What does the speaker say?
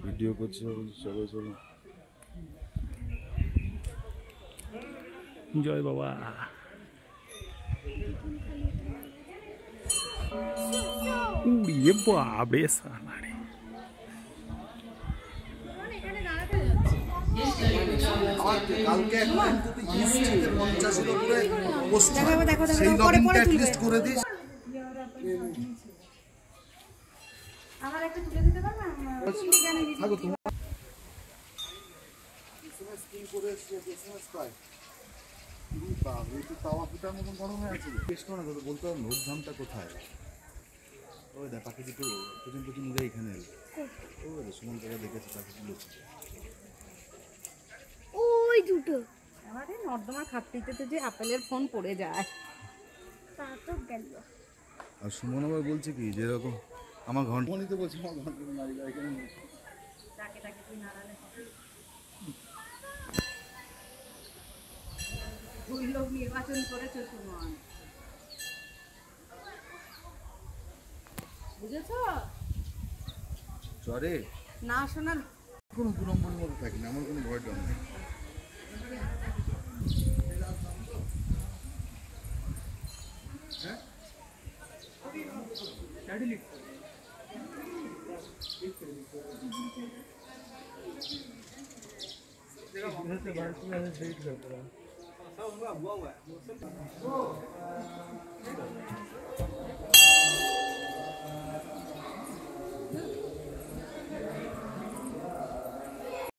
Video করছে, চলো চলো। জয় বাবা। উড়িয়ে বাবরে সালারে। কালকে সেই লগইনটা অ্যাটলিস্ট করে দিস। আমার একটা তুলে দিতে পারবে? থাকো তুমি এসএমএস কি করে এসএমএস পাই। বাবা এই তো তাওয়া ফুটার মতন গরম হয়ে আছে। বেশ না তো বলতে হবে নোটধামটা কোথায়? ওই দা পাখি দুটো পেছন পেছন উড়ে এখানে এলো। ওই সুমন কাকা দেখেছে পাখি গুলো। ওই দুটো আমাদের নর্দমার খাপটিতে তো যে আপেলের ফোন পড়ে যায়। তা তো গেল। আর সুমন আবার বলছে কি যেরকম আমার ঘন্টা মনিতে বলছে আমার ঘন্টা নারী এখানে ডাকে ডাকে তুই নাড়ালে দুই লোক নির্বাচন করেছে সুমন, বুঝেছো? চরে না শোনার কোনো দুরম্বরের মতো থাকি না, আমার কোনো ভয় ডর নেই।